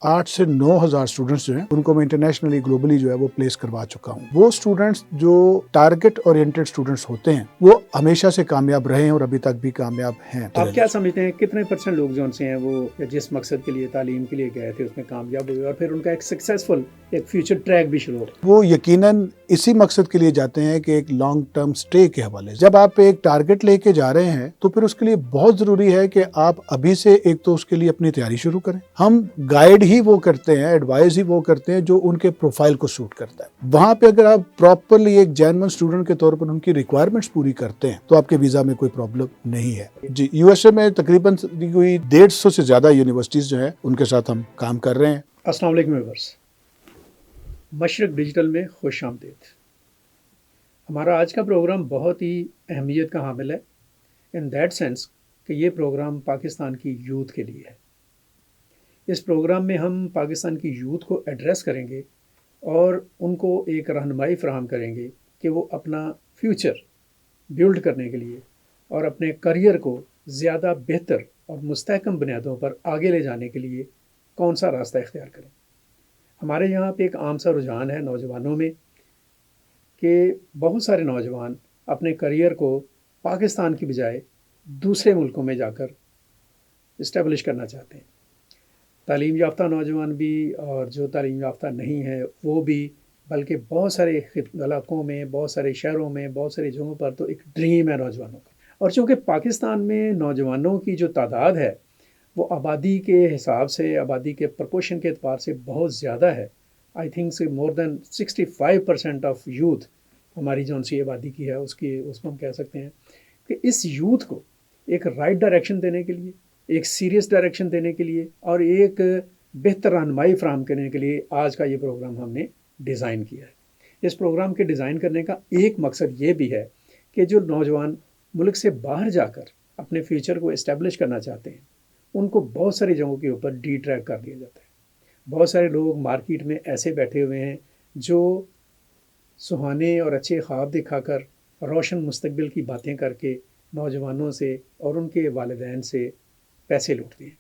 8 سے 9,000 اسٹوڈنٹس جو ہیں ان کو میں انٹرنیشنلی گلوبلی جو ہے وہ پلیس کروا چکا ہوں. وہ اسٹوڈنٹس جو ٹارگٹ اورینٹڈ اسٹوڈنٹس ہوتے ہیں وہ ہمیشہ سے کامیاب رہے ہیں اور ابھی تک بھی کامیاب ہیں. آپ کیا سمجھتے ہیں کتنے % لوگ جو ان سے ہیں وہ جس مقصد کے لیے تعلیم کے لیے گئے تھے اس میں کامیاب ہوئے اور پھر ان کا ایک سکسیسفل ایک فیوچر ٹریک بھی شروع ہو؟ وہ یقیناً اسی مقصد کے لیے جاتے ہیں کہ ایک لانگ ٹرم سٹے کے حوالے سے جب آپ ایک ٹارگٹ لے کے جا رہے ہیں تو پھر اس کے لیے بہت ضروری ہے کہ آپ ابھی سے ایک تو اس کے لیے اپنی تیاری شروع کریں. ہم گائیڈ ہی وہ کرتے ہیں، ایڈوائز ہی وہ کرتے ہیں جو ان کے پروفائل کو سوٹ کرتا ہے. وہاں پہ اگر آپ پراپرلی ایک جینوئن اسٹوڈنٹ کے طور پر ان کی ریکوائرمنٹس پوری کرتے ہیں تو آپ کے ویزا میں کوئی پرابلم نہیں ہے. جی یو ایس اے میں تقریباً کوئی 150 سے زیادہ یونیورسٹیز جو ہیں ان کے ساتھ ہم کام کر رہے ہیں. السلام علیکم ویورز، مشرق ڈیجیٹل میں خوش آمدید. ہمارا آج کا پروگرام بہت ہی اہمیت کا حامل ہے ان دیٹ سینس کہ یہ پروگرام پاکستان کی یوتھ کے لیے ہے. اس پروگرام میں ہم پاکستان کی یوتھ کو ایڈریس کریں گے اور ان کو ایک رہنمائی فراہم کریں گے کہ وہ اپنا فیوچر بیلڈ کرنے کے لیے اور اپنے کریئر کو زیادہ بہتر اور مستحکم بنیادوں پر آگے لے جانے کے لیے کون سا راستہ اختیار کریں. ہمارے یہاں پہ ایک عام سا رجحان ہے نوجوانوں میں کہ بہت سارے نوجوان اپنے کریئر کو پاکستان کی بجائے دوسرے ملکوں میں جا کر اسٹیبلش کرنا چاہتے ہیں. تعلیم یافتہ نوجوان بھی اور جو تعلیم یافتہ نہیں ہے وہ بھی، بلکہ بہت سارے علاقوں میں، بہت سارے شہروں میں، بہت ساری جگہوں پر تو ایک ڈریم ہے نوجوانوں کا. اور چونکہ پاکستان میں نوجوانوں کی جو تعداد ہے وہ آبادی کے حساب سے، آبادی کے پرپورشن کے اعتبار سے بہت زیادہ ہے. آئی تھنک سے مور دین 65% آف یوتھ ہماری جو سی آبادی کی ہے اس کو ہم کہہ سکتے ہیں کہ اس یوتھ کو ایک رائٹ ڈائریکشن دینے کے لیے، ایک سیریس ڈائریکشن دینے کے لیے اور ایک بہتر رہنمائی فراہم کرنے کے لیے آج کا یہ پروگرام ہم نے ڈیزائن کیا ہے. اس پروگرام کے ڈیزائن کرنے کا ایک مقصد یہ بھی ہے کہ جو نوجوان ملک سے باہر جا کر اپنے فیوچر کو اسٹیبلش کرنا چاہتے ہیں ان کو بہت ساری جگہوں کے اوپر ڈی ٹریک کر دیا جاتا ہے. بہت سارے لوگ مارکیٹ میں ایسے بیٹھے ہوئے ہیں جو سہانے اور اچھے خواب دکھا کر، روشن مستقبل کی باتیں کر کے نوجوانوں سے اور ان کے والدین سے پیسے لوٹتے ہیں.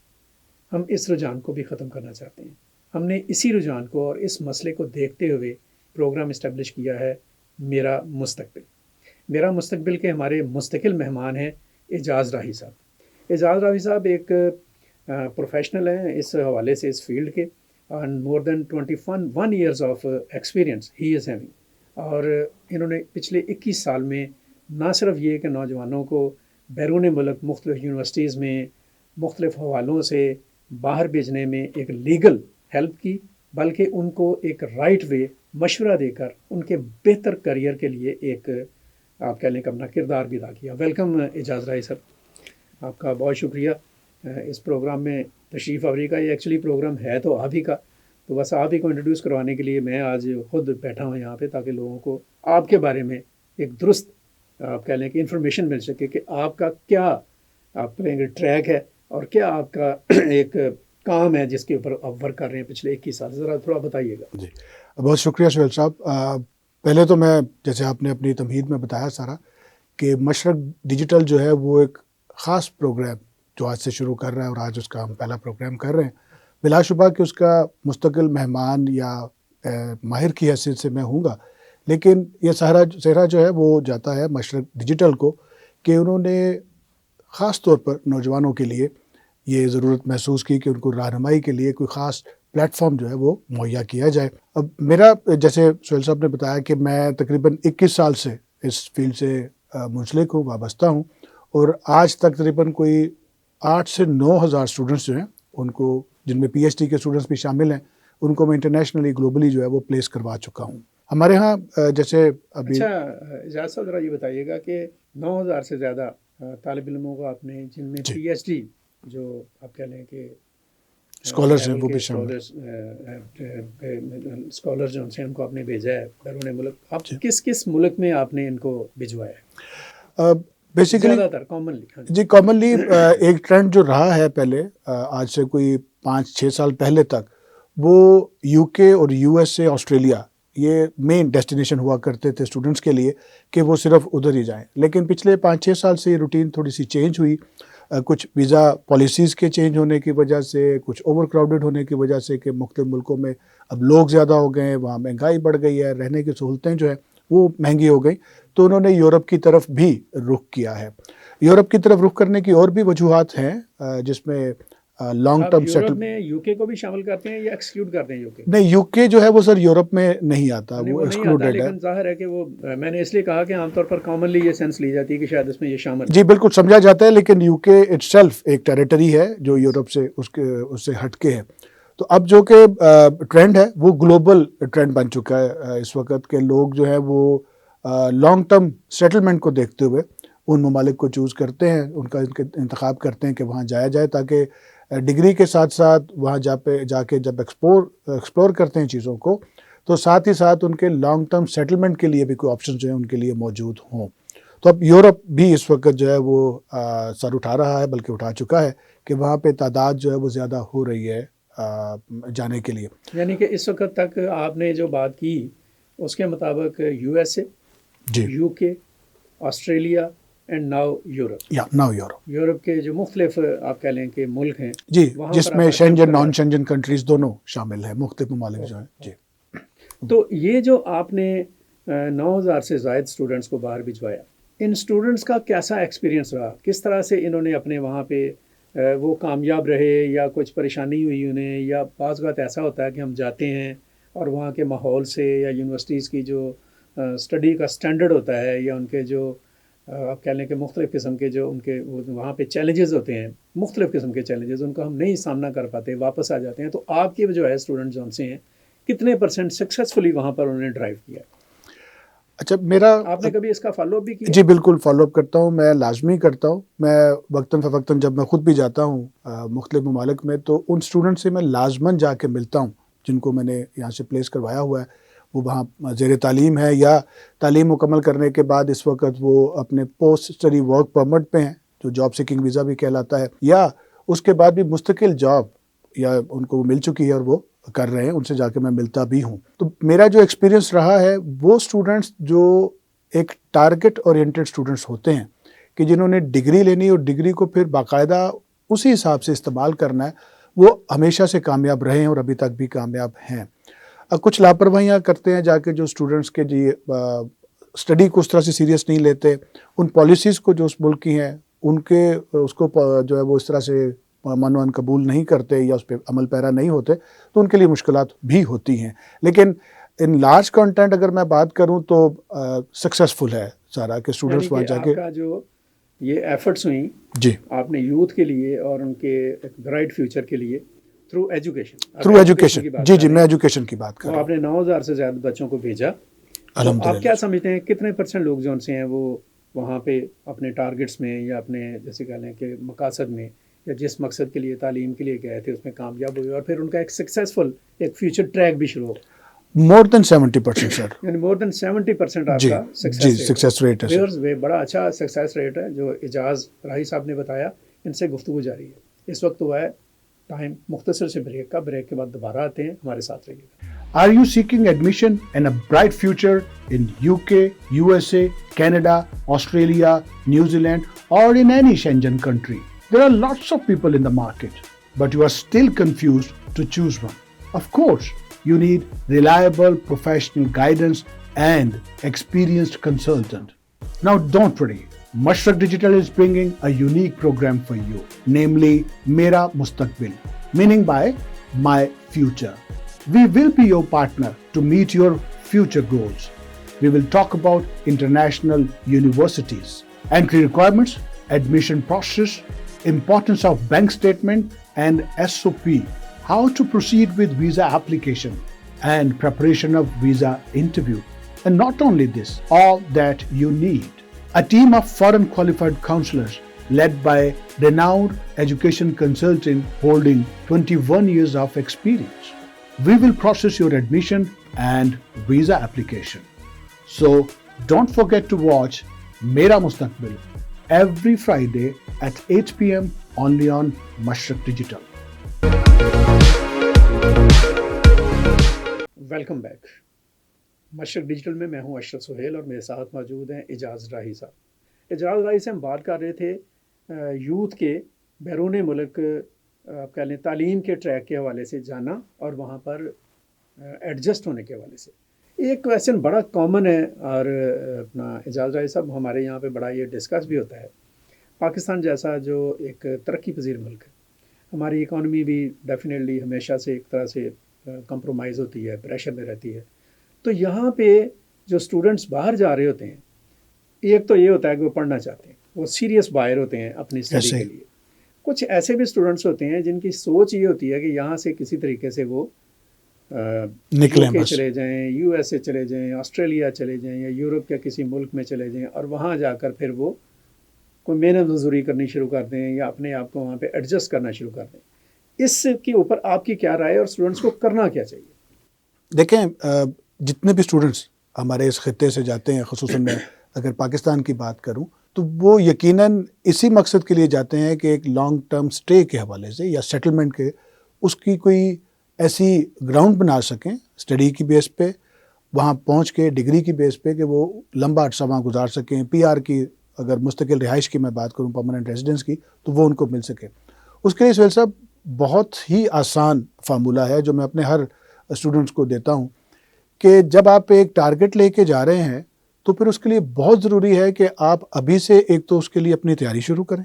ہم اس رجحان کو بھی ختم کرنا چاہتے ہیں. ہم نے اسی رجحان کو اور اس مسئلے کو دیکھتے ہوئے پروگرام اسٹیبلش کیا ہے میرا مستقبل. میرا مستقبل کے ہمارے مستقل مہمان ہیں اعجاز راہی صاحب. اعجاز راہی صاحب ایک پروفیشنل ہیں اس حوالے سے، اس فیلڈ کے، and more than 21 years of experience he is having. اور انہوں نے پچھلے 21 سال میں نہ صرف یہ کہ نوجوانوں کو بیرون ملک مختلف یونیورسٹیز میں مختلف حوالوں سے باہر بھیجنے میں ایک لیگل ہیلپ کی، بلکہ ان کو ایک رائٹ وے مشورہ دے کر ان کے بہتر کریئر کے لیے ایک آپ کہہ لیں کہ اپنا کردار بھی ادا کیا. ویلکم اعجاز راہی صاحب، آپ کا بہت شکریہ اس پروگرام میں تشریف آوری کا. یہ ایکچولی پروگرام ہے تو آپ ہی کا، تو بس آپ ہی کو انٹروڈیوس کروانے کے لیے میں آج خود بیٹھا ہوں یہاں پہ تاکہ لوگوں کو آپ کے بارے میں ایک درست آپ کہہ لیں کہ انفارمیشن مل سکے کہ آپ کا کیا آپ کہیں گے ٹریک ہے اور کیا آپ کا ایک کام ہے جس کے اوپر آپ ورک کر رہے ہیں پچھلے 21 سال. ذرا تھوڑا بتائیے گا. جی بہت شکریہ سہیل صاحب. پہلے تو میں جیسے آپ نے اپنی تمہید میں بتایا سارا کہ مشرق ڈیجیٹل جو ہے وہ ایک خاص پروگرام جو آج سے شروع کر رہا ہے اور آج اس کا ہم پہلا پروگرام کر رہے ہیں. بلا شبہ کہ اس کا مستقل مہمان یا ماہر کی حیثیت سے میں ہوں گا، لیکن یہ سہرا جو ہے وہ جاتا ہے مشرق ڈیجیٹل کو کہ انہوں نے خاص طور پر نوجوانوں کے لیے یہ ضرورت محسوس کی کہ ان کو رہنمائی کے لیے کوئی خاص پلیٹ فارم جو ہے وہ مہیا کیا جائے. اب میرا جیسے سہیل صاحب نے بتایا کہ میں تقریباً 21 سال سے اس فیلڈ سے منسلک ہوں، وابستہ ہوں، اور آج تک تقریباً کوئی 8 سے 9,000 اسٹوڈنٹس جو ہیں ان کو، جن میں پی ایچ ڈی کے اسٹوڈنٹس بھی شامل ہیں، ان کو میں انٹرنیشنلی گلوبلی جو ہے وہ پلیس کروا چکا ہوں. ہمارے ہاں جیسے ابھی اچھا اعجاز صاحب ذرا یہ بتائیے گا کہ 9,000 سے زیادہ طالب علموں کو آپ نے، جن میں پی ایچ ڈی جو آپ کہہ لیں کہ اسکالرز ہیں وہ بھی شامل، اسکالر جو ہیں ان کو آپ نے بھیجا ہے بیرون ملک. آپ کس کس ملک میں آپ نے ان کو بھجوایا ہے؟ بیسیکلی زیادہ تر کامنلی جی کامنلی ایک ٹرینڈ جو رہا ہے پہلے آج سے کوئی 5-6 سال پہلے تک، وہ یو کے اور یو ایس اے، آسٹریلیا، یہ مین ڈیسٹینیشن ہوا کرتے تھے اسٹوڈنٹس کے لیے کہ وہ صرف ادھر ہی جائیں. لیکن پچھلے 5-6 سال سے یہ روٹین تھوڑی سی چینج ہوئی کچھ ویزا پالیسیز کے چینج ہونے کی وجہ سے، کچھ اوور کراؤڈڈ ہونے کی وجہ سے کہ مختلف ملکوں میں اب لوگ زیادہ ہو گئے ہیں، وہاں مہنگائی بڑھ گئی ہے، رہنے کی سہولتیں جو ہیں وہ مہنگی ہو گئی، تو انہوں نے یورپ کی طرف بھی رخ کیا ہے۔ یورپ کی طرف رخ کرنے کی اور بھی وجوہات ہیں، جس میں لانگ ٹرم یورپ سیٹل میں یو کے کو بھی شامل کرتے ہیں یا ایکسکلوڈ کرتے ہیں یو کے؟ نہیں، یو کے جو ہے وہ سر یورپ میں نہیں آتا، وہ نہیں آتا، ایکسکلوڈیڈ ہے۔ لیکن ظاہر ہے کہ وہ میں نے اس لیے کہا کہ عام طور پر کامنلی یہ سینس لی جاتی ہے کہ شاید اس میں یہ شامل ہے۔ جی بالکل سمجھا جاتا ہے، لیکن یو کے اٹ سیلف ایک ٹیریٹری ہے جو یورپ سے اس سے ہٹ کے ہے۔ تو اب جو کہ ٹرینڈ ہے وہ گلوبل ٹرینڈ بن چکا ہے اس وقت، کہ لوگ جو ہے وہ لانگ ٹرم سیٹلمنٹ کو دیکھتے ہوئے ان ممالک کو چوز کرتے ہیں، ان کا انتخاب کرتے ہیں کہ وہاں جایا جائے، تاکہ ڈگری کے ساتھ ساتھ وہاں جا کے جب ایکسپلور کرتے ہیں چیزوں کو، تو ساتھ ہی ساتھ ان کے لانگ ٹرم سیٹلمنٹ کے لیے بھی کوئی آپشن جو ہیں ان کے لیے موجود ہوں۔ تو اب یورپ بھی اس وقت جو ہے وہ سر اٹھا رہا ہے، بلکہ اٹھا چکا ہے، کہ وہاں پہ تعداد جو ہے وہ زیادہ ہو رہی ہے جانے کے لیے۔ یعنی کہ اس وقت تک آپ نے جو بات کی اس کے مطابق یو ایس اے، جی، U K, Australia and now Europe, now Europe, Europe کے جو مختلف آپ کہہ لیں کہ ملک ہیں جی، وہاں جس پر میں آپ شینجن نان شینجن کنٹریز دونوں شامل ہیں، مختلف ممالک جو ہیں۔ جی، تو یہ جو آپ نے 9,000 سے زائد اسٹوڈنٹس کو باہر بھجوایا، ان اسٹوڈنٹس کا کیسا ایکسپیرینس رہا؟ کس طرح سے انہوں نے اپنے وہاں پہ وہ کامیاب رہے، یا کچھ پریشانی ہوئی انہیں، یا بعض اوقات ایسا ہوتا ہے کہ ہم جاتے ہیں اور وہاں کے ماحول سے یا یونیورسٹیز کی جو اسٹڈی کا سٹینڈرڈ ہوتا ہے، یا ان کے جو آپ کہہ لیں کہ مختلف قسم کے جو ان کے وہاں پہ چیلنجز ہوتے ہیں، مختلف قسم کے چیلنجز، ان کا ہم نہیں سامنا کر پاتے، واپس آ جاتے ہیں۔ تو آپ کے جو ہے اسٹوڈنٹ جو سے ہیں کتنے پرسنٹ سکسیسفلی وہاں پر انہوں نے ڈرائیو کیا؟ اچھا، میرا آپ نے کبھی اس کا فالو اپ بھی کیا؟ جی بالکل فالو اپ کرتا ہوں، میں لازمی کرتا ہوں۔ میں وقتاً فوقتاً جب میں خود بھی جاتا ہوں مختلف ممالک میں، تو ان اسٹوڈنٹ سے میں لازماً جا کے ملتا ہوں جن کو میں نے یہاں سے پلیس کروایا ہوا ہے، وہ وہاں زیر تعلیم ہے یا تعلیم مکمل کرنے کے بعد اس وقت وہ اپنے پوسٹ اسٹڈی ورک پرمٹ پہ ہیں، جو جاب سیکنگ ویزا بھی کہلاتا ہے، یا اس کے بعد بھی مستقل جاب یا ان کو مل چکی ہے اور وہ کر رہے ہیں، ان سے جا کے میں ملتا بھی ہوں۔ تو میرا جو ایکسپیرینس رہا ہے، وہ اسٹوڈنٹس جو ایک ٹارگٹ اورینٹڈ اسٹوڈنٹس ہوتے ہیں، کہ جنہوں نے ڈگری لینی اور ڈگری کو پھر باقاعدہ اسی حساب سے استعمال کرنا ہے، وہ ہمیشہ سے کامیاب رہے ہیں اور ابھی تک بھی کامیاب ہیں۔ کچھ لاپرواہیاں کرتے ہیں جا کے جو اسٹوڈنٹس کے جی اسٹڈی کو اس طرح سے سیریس نہیں لیتے، ان پالیسیز کو جو اس ملک کی ہیں ان کے اس کو جو ہے وہ اس طرح سے منوان قبول نہیں کرتے یا اس پہ عمل پیرا نہیں ہوتے، تو ان کے لیے مشکلات بھی ہوتی ہیں۔ لیکن ان لارج کنٹینٹ اگر میں بات کروں تو سکسیسفل ہے سارا، کہ اسٹوڈنٹس وہاں جا کے آپ کا جو یہ ایفرٹس ہوئیں جی آپ نے یوتھ کے لیے اور ان کے برائٹ فیوچر کے لیے تھرو ایجوکیشن، جی میں ایجوکیشن کی بات کر رہا ہوں۔ آپ نے 9,000 سے زیادہ بچوں کو بھیجا، تو الحمدللہ۔ آپ کیا سمجھتے ہیں کتنے پرسنٹ لوگ جو ان سے ہیں وہ وہاں پہ اپنے ٹارگٹس میں یا اپنے جیسے کہہ لیں کہ مقاصد میں یا جس مقصد کے لیے تعلیم کے لیے گئے تھے اس میں کامیاب ہوئے، اور پھر ان کا ایک سکسیزفل ایک فیوچر ٹریک بھی شروع ہو؟ مور دین 70% سر، یعنی مور دین 70% آپ جی کا جی سکسیس ریٹ ہے سر۔ بڑا اچھا سکسیس ریٹ ہے جو اعجاز راہی صاحب نے بتایا۔ ان سے گفتگو جاری ہے، اس وقت ہوا ہے ٹائم مختصر سے بریک کا، بریک کے بعد دوبارہ آتے ہیں، ہمارے ساتھ رہیے گا۔ Are you seeking admission and a bright future in UK, USA, Canada, Australia, New Zealand, or in any Schengen country? There are lots of people in the market, but you are still confused to choose one. Of course, you need reliable professional guidance and experienced consultant. Now don't worry, Mashrak Digital is bringing a unique program for you, namely Mera Mustaqbil, meaning by My Future. We will be your partner to meet your future goals. We will talk about international universities, entry requirements, admission process, importance of bank statement and SOP, how to proceed with visa application and preparation of visa interview. And not only this, all that you need. A team of foreign qualified counselors led by renowned education consultant holding 21 years of experience. We will process your admission and visa application. So don't forget to watch Mera Mustaqbil every Friday at 8 p.m. only on Mashrak Digital. Welcome back. مشرق digital میں میں ہوں اشرف سہیل اور میرے ساتھ موجود ہیں اعجاز راہی صاحب۔ اعجاز راہی سے ہم بات کر رہے تھے یوتھ کے بیرون ملک آپ کہہ لیں تعلیم کے ٹریک کے حوالے سے جانا اور وہاں پر ایڈجسٹ ہونے کے حوالے سے ایک کویسچن بڑا کامن ہے، اور اپنا اعجاز رائی صاحب ہمارے یہاں پہ بڑا یہ ڈسکس بھی ہوتا ہے. پاکستان جیسا جو ایک ترقی پذیر ملک ہے، ہماری اکانومی بھی ڈیفینیٹلی ہمیشہ سے ایک طرح سے کمپرومائز ہوتی ہے، پریشر میں رہتی ہے. تو یہاں پہ جو اسٹوڈنٹس باہر جا رہے ہوتے ہیں، ایک تو یہ ہوتا ہے کہ وہ پڑھنا چاہتے ہیں، وہ سیریس بائر ہوتے ہیں اپنی اسٹڈی کے لیے. کچھ ایسے بھی اسٹوڈنٹس ہوتے ہیں جن کی سوچ یہ ہوتی ہے کہ یہاں سے کسی طریقے سے وہ نکلیں، چلے جائیں، یو ایس اے چلے جائیں، آسٹریلیا چلے جائیں، یا یورپ کے کسی ملک میں چلے جائیں، اور وہاں جا کر پھر وہ کوئی محنت مزدوری کرنی شروع کر دیں یا اپنے آپ کو وہاں پہ ایڈجسٹ کرنا شروع کر دیں. اس کے اوپر آپ کی کیا رائے ہے اور اسٹوڈنٹس کو کرنا کیا چاہیے؟ دیکھیں، جتنے بھی اسٹوڈنٹس ہمارے اس خطے سے جاتے ہیں، خصوصاً میں اگر پاکستان کی بات کروں تو وہ یقیناً اسی مقصد کے لیے جاتے ہیں کہ ایک لانگ ٹرم سٹے کے حوالے سے یا سیٹلمنٹ کے اس کی کوئی ایسی گراؤنڈ بنا سکیں اسٹڈی کی بیس پہ، وہاں پہنچ کے ڈگری کی بیس پہ کہ وہ لمبا عرصہ وہاں گزار سکیں. پی آر کی اگر مستقل رہائش کی میں بات کروں، پرماننٹ ریزیڈنس کی، تو وہ ان کو مل سکے. اس کے لیے سہیل صاحب بہت ہی آسان فارمولہ ہے جو میں اپنے ہر اسٹوڈنٹس کو دیتا ہوں کہ جب آپ ایک ٹارگٹ لے کے جا رہے ہیں تو پھر اس کے لیے بہت ضروری ہے کہ آپ ابھی سے ایک تو اس کے لیے اپنی تیاری شروع کریں.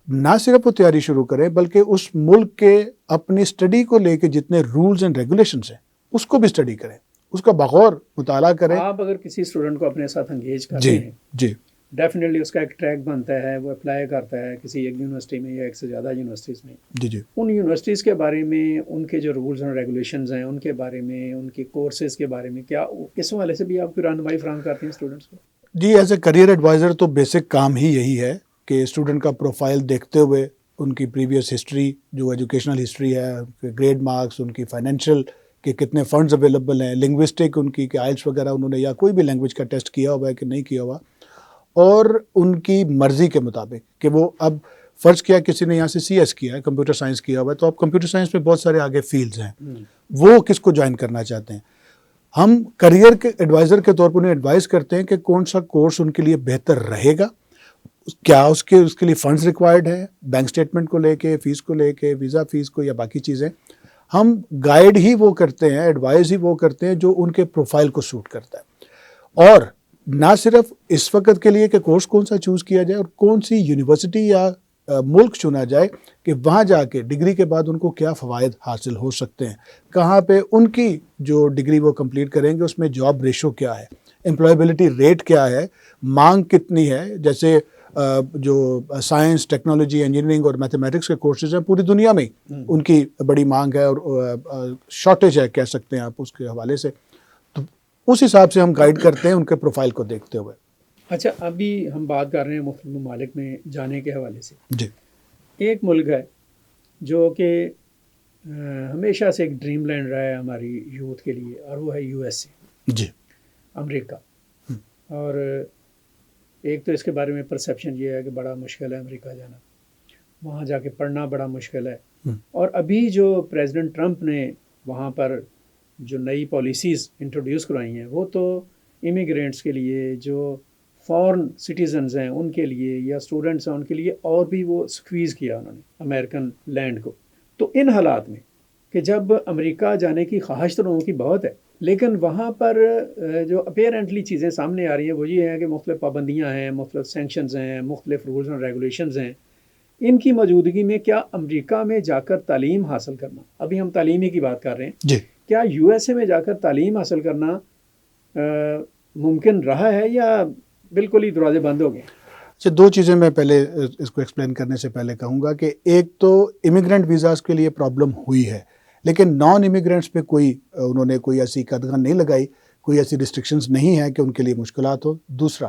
نہ صرف وہ تیاری شروع کریں بلکہ اس ملک کے اپنی اسٹڈی کو لے کے جتنے رولز اینڈ ریگولیشنز ہیں اس کو بھی اسٹڈی کریں، اس کا بغور مطالعہ کریں. آپ اگر کسی اسٹوڈنٹ کو اپنے ساتھ انگیج کرتے ہیں، جی ڈیفینیٹلی اس کا ایک ٹریک بنتا ہے، وہ اپلائی کرتا ہے کسی ایک یونیورسٹی میں یا ایک سے زیادہ یونیورسٹیز میں. جی ان یونیورسٹیز کے بارے میں، ان کے جو رولز اینڈ ریگولیشنز ہیں ان کے بارے میں، ان کے کورسز کے بارے میں کیا اس حوالے سے بھی آپ کی رہنمائی فراہم کرتے ہیں اسٹوڈنٹس کو؟ جی، ایز اے کریئر ایڈوائزر تو بیسک کام ہی یہی ہے کہ اسٹوڈنٹ کا پروفائل دیکھتے ہوئے ان کی پریویس ہسٹری، جو ایجوکیشنل ہسٹری ہے، گریڈ مارکس، ان کی فائنینشیل کہ کتنے فنڈز اویلیبل ہیں، لنگوسٹک ان کی کہ آئلٹس وغیرہ انہوں نے یا کوئی بھی لینگویج کا ٹیسٹ کیا ہوا ہے کہ نہیں کیا ہوا، اور ان کی مرضی کے مطابق کہ وہ اب فرض کیا کسی نے یہاں سے سی ایس کیا ہے، کمپیوٹر سائنس کیا ہوا ہے، تو اب کمپیوٹر سائنس میں بہت سارے آگے فیلڈز ہیں، وہ کس کو جوائن کرنا چاہتے ہیں. ہم کریئر کے ایڈوائزر کے طور پر انہیں ایڈوائز کرتے ہیں کہ کون سا کورس ان کے لیے بہتر رہے گا، کیا اس کے لیے فنڈز ریکوائرڈ ہیں، بینک سٹیٹمنٹ کو لے کے، فیس کو لے کے، ویزا فیس کو یا باقی چیزیں. ہم گائیڈ ہی وہ کرتے ہیں، ایڈوائز ہی وہ کرتے ہیں جو ان کے پروفائل کو سوٹ کرتا ہے. اور نہ صرف اس وقت کے لیے کہ کورس کون سا چوز کیا جائے اور کون سی یونیورسٹی یا ملک چنا جائے کہ وہاں جا کے ڈگری کے بعد ان کو کیا فوائد حاصل ہو سکتے ہیں، کہاں پہ ان کی جو ڈگری وہ کمپلیٹ کریں گے اس میں جاب ریشو کیا ہے، امپلائبلٹی ریٹ کیا ہے، مانگ کتنی ہے. جیسے جو سائنس، ٹیکنالوجی، انجینئرنگ اور میتھمیٹکس کے کورسز ہیں پوری دنیا میں ان کی بڑی مانگ ہے اور شارٹیج ہے کہہ سکتے ہیں آپ اس کے حوالے سے. تو اس حساب سے ہم گائیڈ کرتے ہیں ان کے پروفائل کو دیکھتے ہوئے. اچھا، ابھی ہم بات کر رہے ہیں مختلف ممالک میں جانے کے حوالے سے. جی، ایک ملک ہے جو کہ ہمیشہ سے ایک ڈریم لینڈ رہا ہے ہماری یوتھ کے لیے، اور وہ ہے یو ایس اے، جی، امریکہ. اور ایک تو اس کے بارے میں پرسیپشن یہ ہے کہ بڑا مشکل ہے امریکہ جانا، وہاں جا کے پڑھنا بڑا مشکل ہے. اور ابھی جو پریزیڈنٹ ٹرمپ نے وہاں پر جو نئی پالیسیز انٹروڈیوس کروائی ہیں، وہ تو امیگرینٹس کے لیے، جو فارن سٹیزنز ہیں ان کے لیے، یا اسٹوڈنٹس ہیں ان کے لیے، اور بھی وہ سکویز کیا انہوں نے امریکن لینڈ کو. تو ان حالات میں کہ جب امریکہ جانے کی خواہش تو لوگوں کی بہت ہے، لیکن وہاں پر جو اپیرنٹلی چیزیں سامنے آ رہی ہیں وہ یہ ہیں کہ مختلف پابندیاں ہیں، مختلف سینکشنز ہیں، مختلف رولز اینڈ ریگولیشنز ہیں. ان کی موجودگی میں کیا امریکہ میں جا کر تعلیم حاصل کرنا، ابھی ہم تعلیمی کی بات کر رہے ہیں، جی، کیا یو ایس اے میں جا کر تعلیم حاصل کرنا ممکن رہا ہے یا بالکل ہی دروازے بند ہو گئے؟ اچھا، دو چیزیں میں پہلے اس کو ایکسپلین کرنے سے پہلے کہوں گا کہ ایک تو امیگرینٹ ویزاز کے لیے پرابلم ہوئی ہے، لیکن نان امیگرینٹس پہ انہوں نے کوئی ایسی قدغن نہیں لگائی، کوئی ایسی ریسٹرکشنز نہیں ہیں کہ ان کے لیے مشکلات ہو. دوسرا،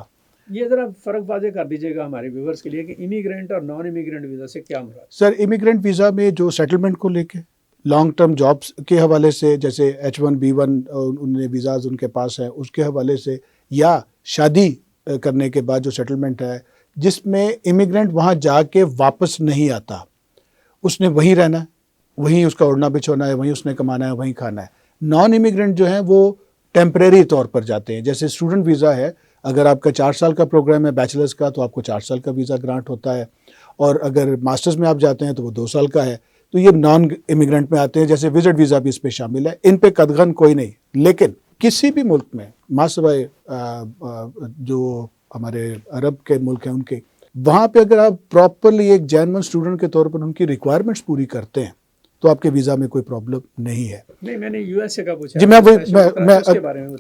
یہ ذرا فرق واضح کر دیجیے گا ہمارے ویورز کے لیے کہ امیگرینٹ اور نان امیگرینٹ ویزا سے کیا مراد؟ سر، امیگرینٹ ویزا میں جو سیٹلمنٹ کو لے کے، لانگ ٹرم جابس کے حوالے سے، جیسے H1B1 انہیں ویزاز ان کے پاس ہیں اس کے حوالے سے، یا شادی کرنے کے بعد جو سیٹلمنٹ ہے جس میں امیگرینٹ وہاں جا کے واپس نہیں آتا، اس نے وہیں رہنا ہے، وہیں اس کا اڑنا بچھونا ہے، وہیں اس نے کمانا ہے، وہیں کھانا ہے. نان امیگرینٹ جو ہیں وہ ٹیمپریری طور پر جاتے ہیں. جیسے اسٹوڈنٹ ویزا ہے، اگر آپ کا 4 سال کا پروگرام ہے بیچلرز کا تو آپ کو 4 سال کا ویزا گرانٹ ہوتا ہے، اور اگر ماسٹرز میں آپ جاتے ہیں تو وہ 2 سال کا ہے. تو یہ نان امیگرنٹ میں آتے ہیں, جیسے وزٹ ویزا بھی اس پہ شامل ہے. ان پہ قدغن کوئی نہیں. لیکن کسی بھی ملک میں ماں سوائے جو ہمارے عرب کے ملک ہیں ان کے, وہاں پہ اگر آپ پراپرلی ایک جینوئن اسٹوڈنٹ کے طور پر ان کی ریکوائرمنٹس پوری کرتے ہیں تو آپ کے ویزا میں کوئی پرابلم نہیں ہے. نہیں, میں نے یو ایس اے کا پوچھا. جی, میں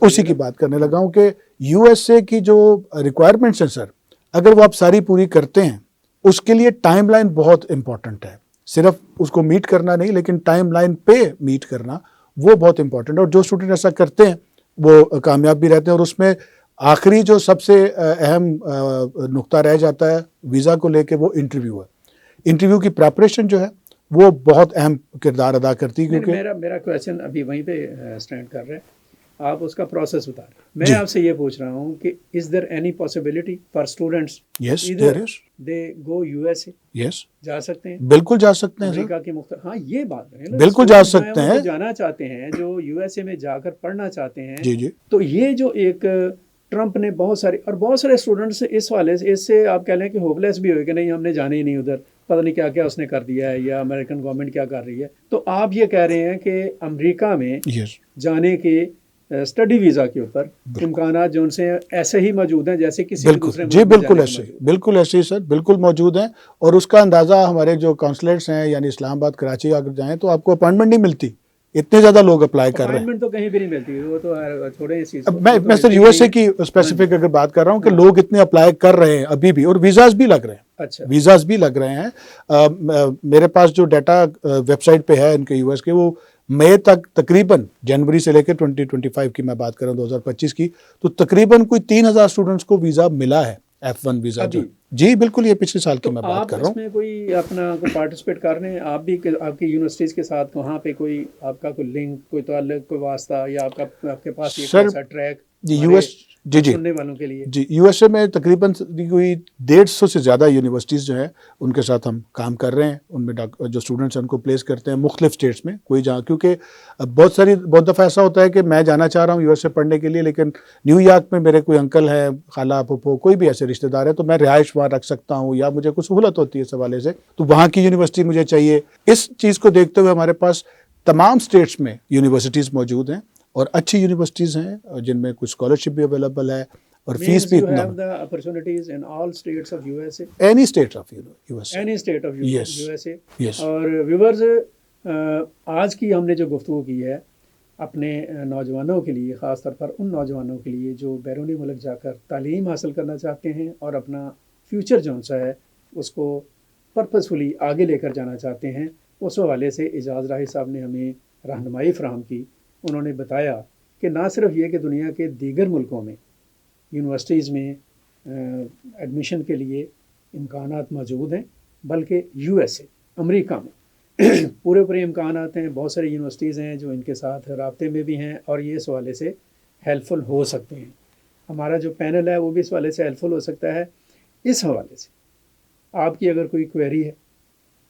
اسی کی بات کرنے لگا ہوں کہ یو ایس اے کی جو ریکوائرمنٹس ہیں سر, اگر وہ آپ ساری پوری کرتے ہیں, اس کے لیے ٹائم لائن بہت امپورٹنٹ ہے. صرف اس کو میٹ کرنا نہیں, لیکن ٹائم لائن پہ میٹ کرنا وہ بہت امپورٹنٹ ہے. اور جو اسٹوڈنٹ ایسا کرتے ہیں وہ کامیاب بھی رہتے ہیں. اور اس میں آخری جو سب سے اہم نقطہ رہ جاتا ہے ویزا کو لے کے, وہ انٹرویو ہے. انٹرویو کی پریپریشن جو ہے وہ بہت اہم کردار ادا کرتی ہے. کیونکہ میرا کویشچن ابھی وہیں پہ اسٹینڈ کر رہا ہے, آپ اس کا پروسیس بتا رہے ہیں. میں آپ سے یہ پوچھ رہا ہوں کہ is there any possibility for students they go U S A? Yes, جا سکتے ہیں, بالکل جا سکتے ہیں امریکہ کی مختلف. ہاں, یہ بات ہے, بالکل جا سکتے ہیں. جانا چاہتے ہیں جو یو ایس اے میں جا کر پڑھنا چاہتے ہیں. جی. تو یہ جو ایک ٹرمپ نے بہت سارے اسٹوڈنٹس اس والے سے, اس سے آپ کہہ لیں کہ ہوپ لیس بھی ہوئے کہ نہیں ہم نے جانے ہی نہیں ادھر, پتہ نہیں کیا کیا اس نے کر دیا ہے یا امریکن گورنمنٹ کیا کر رہی ہے. تو آپ یہ کہہ رہے ہیں کہ امریکہ میں جانے کے اسٹڈی ویزا کے اوپر امکانات جو ان سے ایسے ہی موجود ہیں جیسے کسی دوسرے. جی بالکل ایسے, بالکل ایسے ہی سر, بالکل موجود ہیں. اور اس کا اندازہ ہمارے جو کونسلیٹس ہیں, یعنی اسلام آباد, کراچی اگر جائیں تو آپ کو اپائنٹمنٹ نہیں ملتی. اتنے زیادہ لوگ اپلائی کر رہے ہیں. اپائنٹمنٹ تو کہیں بھی نہیں ملتی, وہ تو چھوڑے اس چیز. میں سر یو ایس اے کی اسپیسیفک اگر بات کر رہا ہوں کہ لوگ اتنے اپلائی کر رہے ہیں ابھی بھی, اور ویزاز بھی لگ رہے ہیں. اچھا, ویزاز بھی لگ رہے ہیں. میرے پاس جو ڈیٹا ویب سائٹ پہ ہے ان کے یو ایس کے, وہ مئی تک تقریباً, جنوری سے لے کے 2025 کی میں بات کر رہا ہوں, 2025 کی, تو تقریباً کوئی 3000 اسٹوڈنٹس کو ویزا ملا ہے, F1 ویزا. جی بالکل, یہ پچھلے سال کی میں بات کر رہا ہوں. آپ اس میں کوئی اپنا کوئی پارٹیسپیٹ کر رہے ہیں آپ بھی, آپ کی یونیورسٹیز کے ساتھ وہاں پہ کوئی آپ کا کوئی لنک, کوئی تعلق, کوئی واسطہ, یا آپ کے پاس ایک ایسا ٹریک یو ایس سننے والوں کے لیے؟ جی, یو ایس اے میں تقریباً کوئی 150 سے زیادہ یونیورسٹیز جو ہیں ان کے ساتھ ہم کام کر رہے ہیں. ان میں جو اسٹوڈنٹس ہیں ان کو پلیس کرتے ہیں مختلف اسٹیٹس میں. کوئی جہاں, کیونکہ بہت دفعہ ایسا ہوتا ہے کہ میں جانا چاہ رہا ہوں یو ایس اے پڑھنے کے لیے, لیکن نیو یارک میں میرے کوئی انکل ہے, خالہ, پھپھو, کوئی بھی ایسے رشتہ دار ہے, تو میں رہائش وہاں رکھ سکتا ہوں یا مجھے کچھ سہولت ہوتی ہے اس حوالے سے, تو وہاں کی یونیورسٹی مجھے چاہیے. اس چیز کو دیکھتے ہوئے ہمارے پاس تمام اسٹیٹس میں یونیورسٹیز موجود ہیں, اور اچھی یونیورسٹیز ہیں جن میں کچھ اسکالرشپ بھی اویلیبل ہے, اور فیس بھی اتنا. Any state of you S اے. اور ویورز, آج کی ہم نے جو گفتگو کی ہے اپنے نوجوانوں کے لیے, خاص طور پر ان نوجوانوں کے لیے جو بیرونی ملک جا کر تعلیم حاصل کرنا چاہتے ہیں اور اپنا فیوچر جو سا ہے اس کو پرپزفلی آگے لے کر جانا چاہتے ہیں, اس حوالے سے اعجاز راہی صاحب نے ہمیں رہنمائی فراہم کی. انہوں نے بتایا کہ نہ صرف یہ کہ دنیا کے دیگر ملکوں میں یونیورسٹیز میں ایڈمیشن کے لیے امکانات موجود ہیں, بلکہ یو ایس اے, امریکہ میں پورے امکانات ہیں. بہت ساری یونیورسٹیز ہیں جو ان کے ساتھ رابطے میں بھی ہیں, اور یہ اس حوالے سے ہیلپ فل ہو سکتے ہیں. ہمارا جو پینل ہے وہ بھی اس حوالے سے ہیلپ فل ہو سکتا ہے. اس حوالے سے آپ کی اگر کوئی کویری ہے,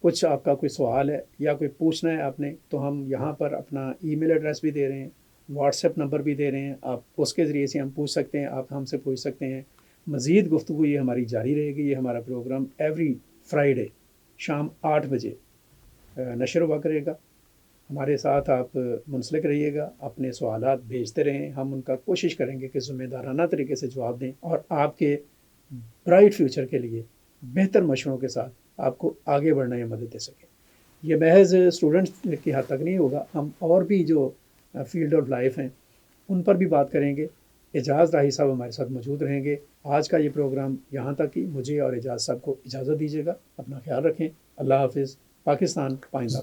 کچھ آپ کا کوئی سوال ہے یا کوئی پوچھنا ہے آپ نے, تو ہم یہاں پر اپنا ای میل ایڈریس بھی دے رہے ہیں, واٹس ایپ نمبر بھی دے رہے ہیں. آپ اس کے ذریعے سے ہم پوچھ سکتے ہیں, آپ ہم سے پوچھ سکتے ہیں. مزید گفتگو یہ ہماری جاری رہے گی. یہ ہمارا پروگرام ایوری فرائیڈے شام 8 بجے نشر ہوا کرے گا. ہمارے ساتھ آپ منسلک رہیے گا, اپنے سوالات بھیجتے رہیں, ہم ان کا کوشش کریں گے کہ ذمہ دارانہ طریقے سے جواب دیں, اور آپ کے برائٹ فیوچر کے لیے بہتر مشوروں کے ساتھ آپ کو آگے بڑھنے میں مدد دے سکیں. یہ محض اسٹوڈنٹس کی حد تک نہیں ہوگا, ہم اور بھی جو فیلڈ آف لائف ہیں ان پر بھی بات کریں گے. اعجاز راہی صاحب ہمارے ساتھ موجود رہیں گے. آج کا یہ پروگرام یہاں تک ہی. مجھے اور اعجاز صاحب کو اجازت دیجیے گا. اپنا خیال رکھیں. اللہ حافظ. پاکستان پائندہ.